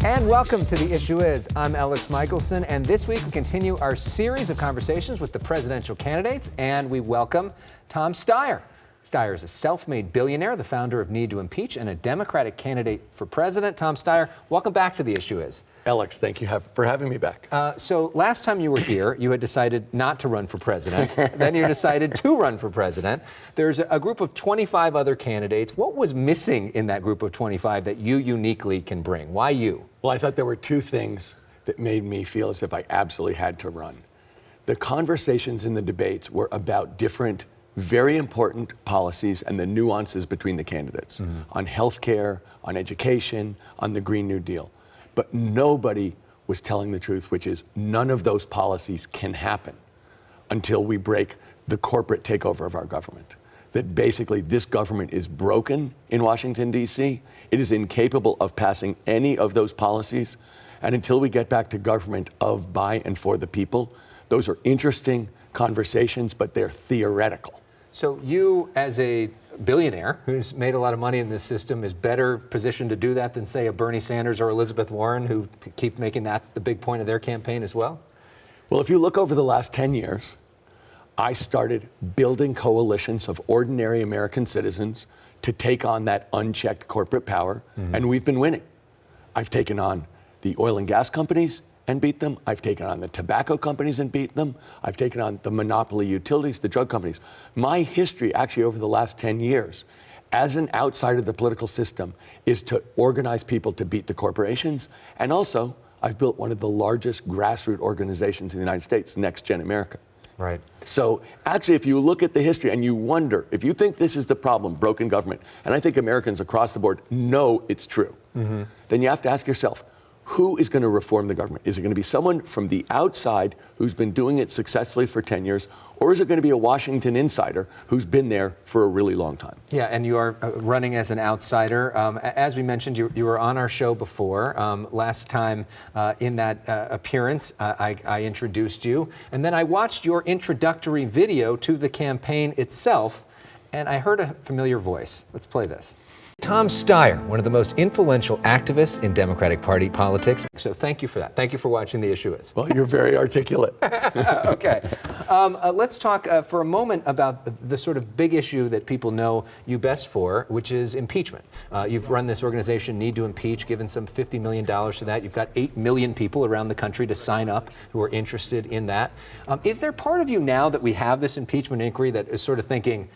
And welcome to The Issue Is. I'm Elex Michaelson, and this week we continue our series of conversations with the presidential candidates, and we welcome Tom Steyer. Steyer is a self-made billionaire, the founder of Need To Impeach, and a Democratic candidate for president. Tom Steyer, welcome back to The Issue Is. Elex, thank you for having me back. So last time you were here, you had decided not to run for president. Then you decided to run for president. There's a group of 25 other candidates. What was missing in that group of 25 that you uniquely can bring? Why you? Well, I thought there were two things that made me feel as if I absolutely had to run. The conversations in the debates were about different, very important policies and the nuances between the candidates on healthcare, on education, on the Green New Deal. But nobody was telling the truth, which is none of those policies can happen until we break the corporate takeover of our government. That basically this government is broken in Washington, D.C. It is incapable of passing any of those policies. And until we get back to government of, by, and for the people, those are interesting conversations, but they're theoretical. So you, as a billionaire who's made a lot of money in this system, is better positioned to do that than, say, a Bernie Sanders or Elizabeth Warren, who keep making that the big point of their campaign as well? Well, if you look over the last 10 years, I started building coalitions of ordinary American citizens to take on that unchecked corporate power, and we've been winning. I've taken on the oil and gas companies and beat them. I've taken on the tobacco companies and beat them. I've taken on the monopoly utilities, the drug companies. My history, actually, over the last 10 years, as an outsider of the political system, is to organize people to beat the corporations. And also, I've built one of the largest grassroots organizations in the United States, Next Gen America. Right. So actually, if you look at the history and you wonder, if you think this is the problem, broken government, and I think Americans across the board know it's true, then you have to ask yourself, who is going to reform the government? Is it going to be someone from the outside who's been doing it successfully for 10 years? Or is it going to be a Washington insider who's been there for a really long time? Yeah, and you are running as an outsider. As we mentioned, you were on our show before. Last time in that appearance, I introduced you. And then I watched your introductory video to the campaign itself, and I heard a familiar voice. Let's play this. Tom Steyer, one of the most influential activists in Democratic Party politics. So thank you for that. Thank you for watching The Issue Is. Well, you're very articulate. Okay. Let's talk for a moment about the sort of big issue that people know you best for, which is impeachment. You've run this organization, Need To Impeach, given some $50 million to that. You've got 8 million people around the country to sign up who are interested in that. Is there part of you now that we have this impeachment inquiry that is sort of thinking,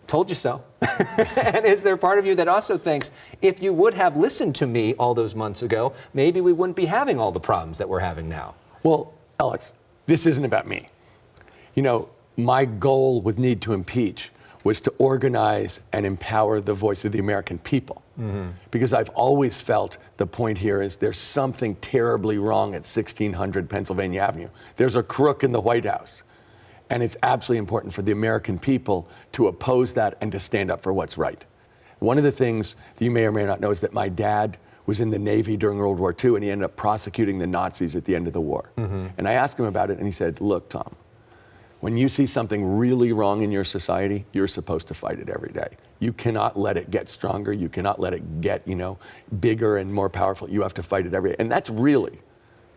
told you so? And is there part of you that also thinks, if you would have listened to me all those months ago, maybe we wouldn't be having all the problems that we're having now? Well, Elex, this isn't about me. You know, my goal with Need To Impeach was to organize and empower the voice of the American people. Because I've always felt the point here is there's something terribly wrong at 1600 Pennsylvania Avenue. There's a crook in the White House. And it's absolutely important for the American people to oppose that and to stand up for what's right. One of the things that you may or may not know is that my dad was in the Navy during World War II, and he ended up prosecuting the Nazis at the end of the war. And I asked him about it, and he said, look, Tom, when you see something really wrong in your society, you're supposed to fight it every day. You cannot let it get stronger. You cannot let it get, bigger and more powerful. You have to fight it every day. And that's really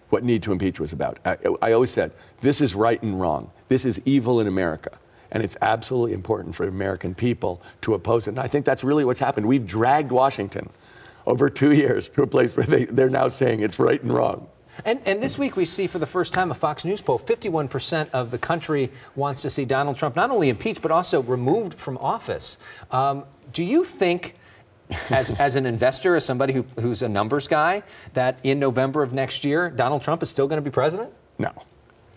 what Need To Impeach was about. I always said, this is right and wrong. This is evil in America. And it's absolutely important for American people to oppose it. And I think that's really what's happened. We've dragged Washington over 2 years to a place where they're now saying it's right and wrong. And this week we see for the first time a Fox News poll, 51% of the country wants to see Donald Trump not only impeached, but also removed from office. Do you think, as an investor, as somebody who's a numbers guy, that in November of next year, Donald Trump is still going to be president? No.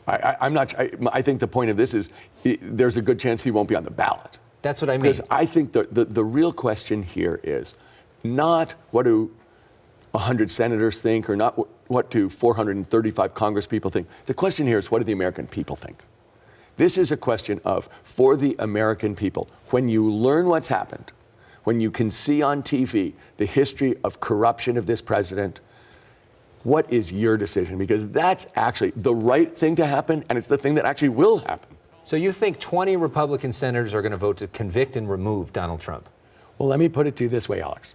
I'm not. I think the point of this is there's a good chance he won't be on the ballot. That's what I mean. Because I think the real question here is not what do 100 senators think or not what do 435 Congress people think. The question here is what do the American people think? This is a question of, for the American people, when you learn what's happened, when you can see on TV the history of corruption of this president, what is your decision? Because that's actually the right thing to happen, and it's the thing that actually will happen. So you think 20 Republican senators are going to vote to convict and remove Donald Trump? Well, let me put it to you this way, Alex.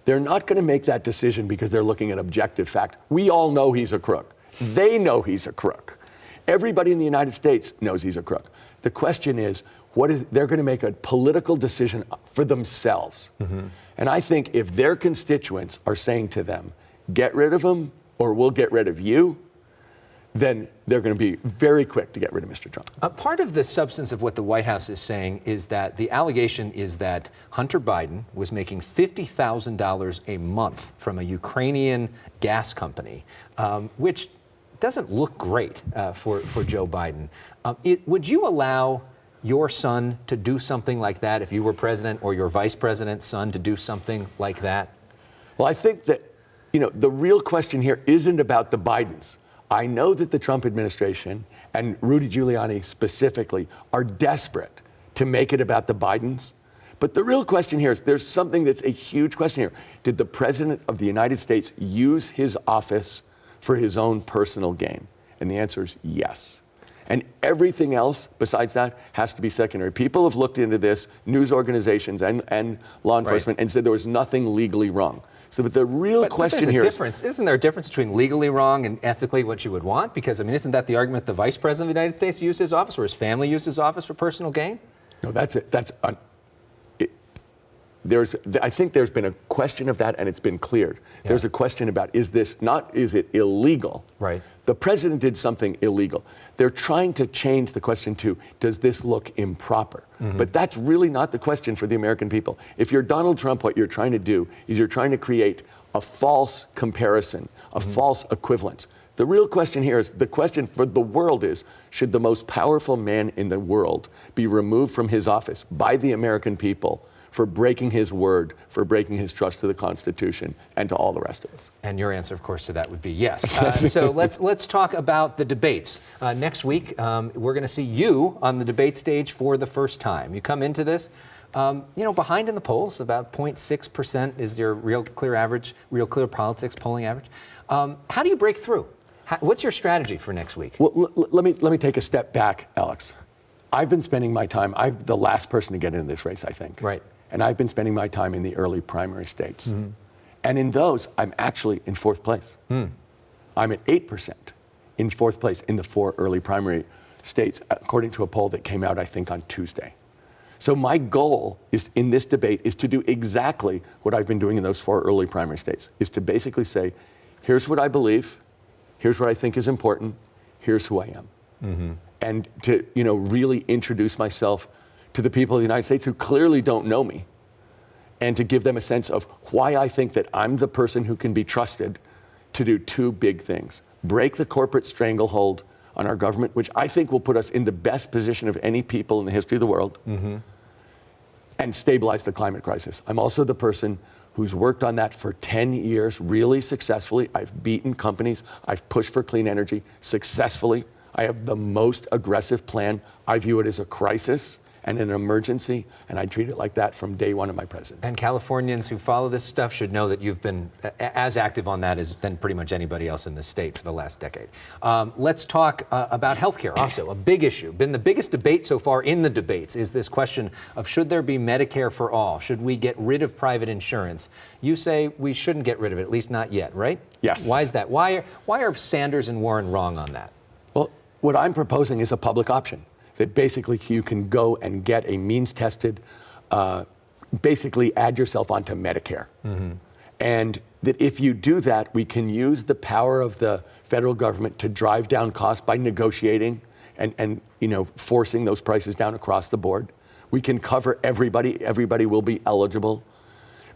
They're not going to make that decision because they're looking at objective fact. We all know he's a crook. They know he's a crook. Everybody in the United States knows he's a crook. The question is, they're going to make a political decision for themselves. And I think if their constituents are saying to them, get rid of him or we'll get rid of you, then they're going to be very quick to get rid of Mr. Trump. Part of the substance of what the White House is saying is that the allegation is that Hunter Biden was making $50,000 a month from a Ukrainian gas company, which doesn't look great for Joe Biden. Would you allow your son to do something like that if you were president, or your vice president's son to do something like that? Well, I think that, the real question here isn't about the Bidens. I know that the Trump administration and Rudy Giuliani specifically are desperate to make it about the Bidens. But the real question here is, there's something that's a huge question here. Did the President of the United States use his office for his own personal gain? And the answer is yes. And everything else besides that has to be secondary. People have looked into this, news organizations and law enforcement, and said there was nothing legally wrong. So, but the real question here is, isn't there a difference between legally wrong and ethically what you would want? Because, I mean, isn't that the argument the Vice President of the United States used his office, or his family used his office for personal gain? No, that's it. I think there's been a question of that, and it's been cleared. Yeah. There's a question about, is it illegal? Right. The president did something illegal. They're trying to change the question to, does this look improper? But that's really not the question for the American people. If you're Donald Trump, what you're trying to do is you're trying to create a false comparison, a false equivalence. The real question here is, the question for the world is, should the most powerful man in the world be removed from his office by the American people for breaking his word, for breaking his trust to the Constitution, and to all the rest of us? And your answer, of course, to that would be yes. So let's talk about the debates. Next week, we're going to see you on the debate stage for the first time. You come into this, behind in the polls, about 0.6% is your Real Clear Politics polling average. How do you break through? What's your strategy for next week? Well, let me take a step back, Alex. I've been spending my time, I'm the last person to get into this race, I think. Right. And I've been spending my time in the early primary states. And in those, I'm actually in fourth place. I'm at 8% in fourth place in the 4 early primary states, according to a poll that came out, I think, on Tuesday. So my goal is, in this debate, is to do exactly what I've been doing in those 4 early primary states, is to basically say, here's what I believe, here's what I think is important, here's who I am. And to, really introduce myself to the people of the United States who clearly don't know me, and to give them a sense of why I think that I'm the person who can be trusted to do 2 big things: break the corporate stranglehold on our government, which I think will put us in the best position of any people in the history of the world, and stabilize the climate crisis. I'm also the person who's worked on that for 10 years really successfully. I've beaten companies. I've pushed for clean energy successfully. I have the most aggressive plan. I view it as a crisis and an emergency, and I treat it like that from day one of my presidency. And Californians who follow this stuff should know that you've been as active on that as than pretty much anybody else in this state for the last decade. Let's talk about healthcare, also a big issue. Been the biggest debate so far in the debates is this question of, should there be Medicare for all? Should we get rid of private insurance? You say we shouldn't get rid of it, at least not yet, right? Yes. Why is that? Why are Sanders and Warren wrong on that? Well, what I'm proposing is a public option, that basically you can go and get a means-tested, basically add yourself onto Medicare. And that if you do that, we can use the power of the federal government to drive down costs by negotiating and forcing those prices down across the board. We can cover everybody. Everybody will be eligible.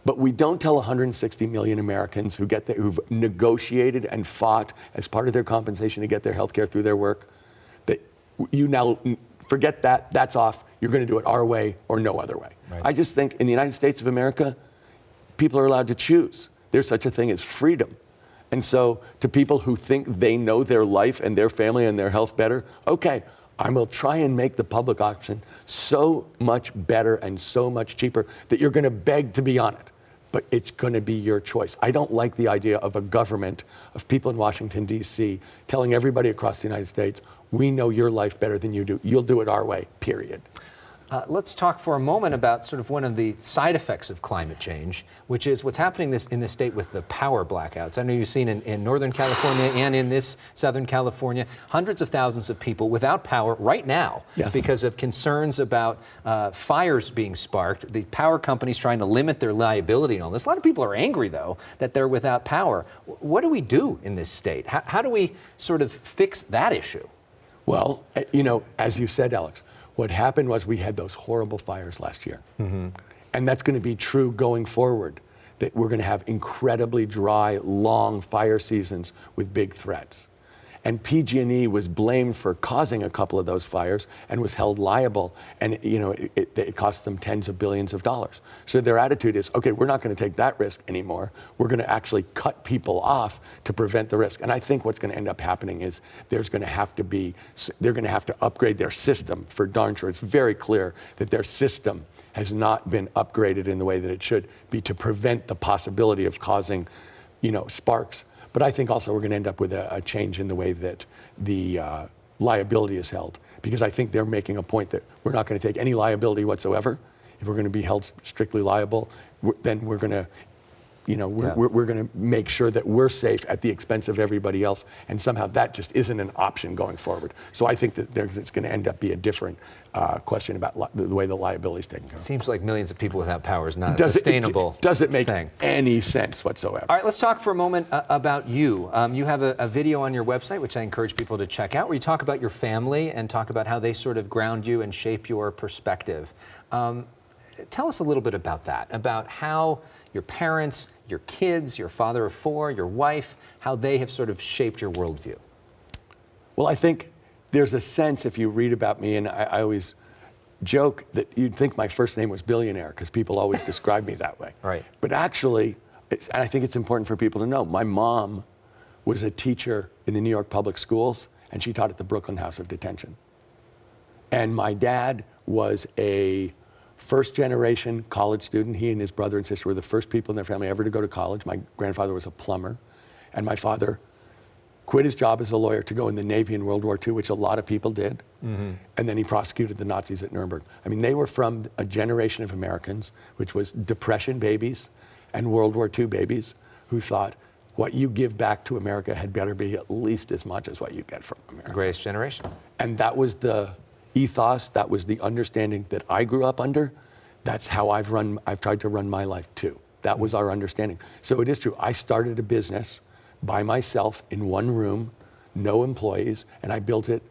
But we don't tell 160 million Americans who've negotiated and fought as part of their compensation to get their health care through their work, that you now forget that, that's off, you're going to do it our way or no other way. Right. I just think in the United States of America, people are allowed to choose. There's such a thing as freedom. And so to people who think they know their life and their family and their health better, okay, I will try and make the public option so much better and so much cheaper that you're going to beg to be on it. But it's going to be your choice. I don't like the idea of a government of people in Washington, D.C., telling everybody across the United States we know your life better than you do. You'll do it our way, period. Let's talk for a moment about sort of one of the side effects of climate change, which is what's happening in this state with the power blackouts. I know you've seen in Northern California and in this Southern California, hundreds of thousands of people without power right now because of concerns about fires being sparked. The power companies trying to limit their liability and all this. A lot of people are angry, though, that they're without power. What do we do in this state? How do we sort of fix that issue? Well, as you said, Alex, what happened was we had those horrible fires last year. Mm-hmm. And that's going to be true going forward, that we're going to have incredibly dry, long fire seasons with big threats. And PG&E was blamed for causing a couple of those fires and was held liable. And it cost them tens of billions of dollars. So their attitude is, okay, we're not going to take that risk anymore. We're going to actually cut people off to prevent the risk. And I think what's going to end up happening is they're going to have to upgrade their system for darn sure. It's very clear that their system has not been upgraded in the way that it should be to prevent the possibility of causing, sparks. But I think also we're going to end up with a change in the way that the liability is held. Because I think they're making a point that we're not going to take any liability whatsoever. If we're going to be held strictly liable, then we're going to, we're going to make sure that we're safe at the expense of everybody else. And somehow that just isn't an option going forward. So I think that it's going to end up be a different question about the way the liability is taken care of. It seems like millions of people without power is not a sustainable Does it make thing. any sense whatsoever? All right, let's talk for a moment about you. You have a video on your website, which I encourage people to check out, where you talk about your family and talk about how they sort of ground you and shape your perspective. Tell us a little bit about that, about how your parents, your kids, your father of four, your wife, how they have sort of shaped your worldview. Well, I think there's a sense, if you read about me, and I always joke that you'd think my first name was Billionaire because people always describe me that way. Right. But actually, and I think it's important for people to know, my mom was a teacher in the New York public schools, and she taught at the Brooklyn House of Detention. And my dad was a first-generation college student. He and his brother and sister were the first people in their family ever to go to college. My grandfather was a plumber, and my father quit his job as a lawyer to go in the Navy in World War II, which a lot of people did, and then he prosecuted the Nazis at Nuremberg. I mean, they were from a generation of Americans, which was Depression babies and World War II babies, who thought, what you give back to America had better be at least as much as what you get from America. Greatest generation. And that was the ethos, that was the understanding that I grew up under. That's how I've tried to run my life too. That was our understanding. So it is true, I started a business by myself in one room, no employees, and I built it,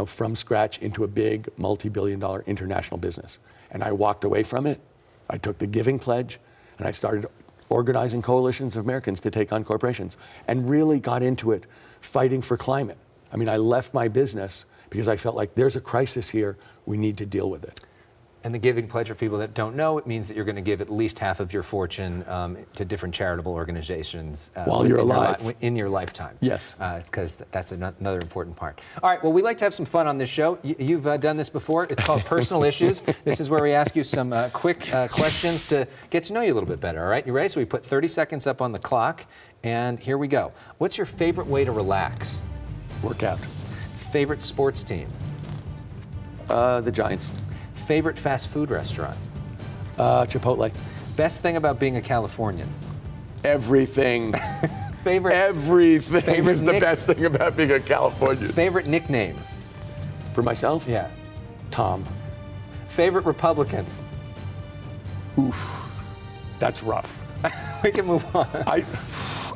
from scratch into a big multi-billion-dollar international business. And I walked away from it. I took the Giving Pledge, and I started organizing coalitions of Americans to take on corporations, and really got into it fighting for climate. I mean, I left my business because I felt like there's a crisis here, we need to deal with it. And the Giving Pledge, for people that don't know, it means that you're going to give at least half of your fortune to different charitable organizations while you're alive, in your lifetime. Yes, it's because that's another important part. All right. Well, we like to have some fun on this show. You've done this before. It's called Personal Issues. This is where we ask you some quick questions to get to know you a little bit better. All right. You ready? So we put 30 seconds up on the clock, and here we go. What's your favorite way to relax? Work out. Favorite sports team? The Giants. Favorite fast food restaurant? Chipotle. Best thing about being a Californian? Everything. Everything is the best thing about being a Californian. Favorite nickname? For myself? Yeah. Tom. Favorite Republican? Oof. That's rough. We can move on.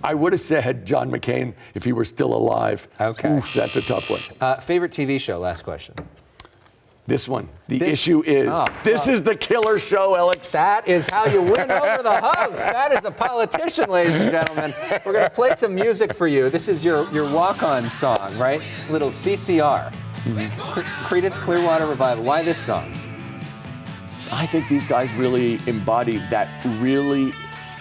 I would have said John McCain if he were still alive. Okay. Oof, that's a tough one. Favorite TV show? Last question. This one. The issue is, this is the killer show, Elex. That is how you win over the host. That is a politician, ladies and gentlemen. We're going to play some music for you. This is your walk-on song, right? Little CCR. Creedence Clearwater Revival. Why this song? I think these guys really embody that really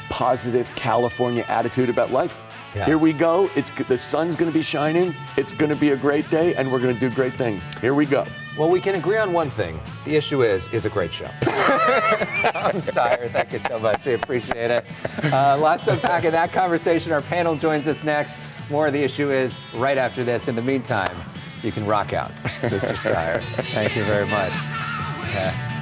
positive California attitude about life. Yeah. Here we go. The sun's going to be shining. It's going to be a great day, and we're going to do great things. Here we go. Well, we can agree on one thing. The issue is a great show. Tom Steyer, thank you so much. We appreciate it. Lots to unpack in that conversation. Our panel joins us next. More of The Issue Is right after this. In the meantime, you can rock out, Mr. Steyer. Thank you very much. Yeah.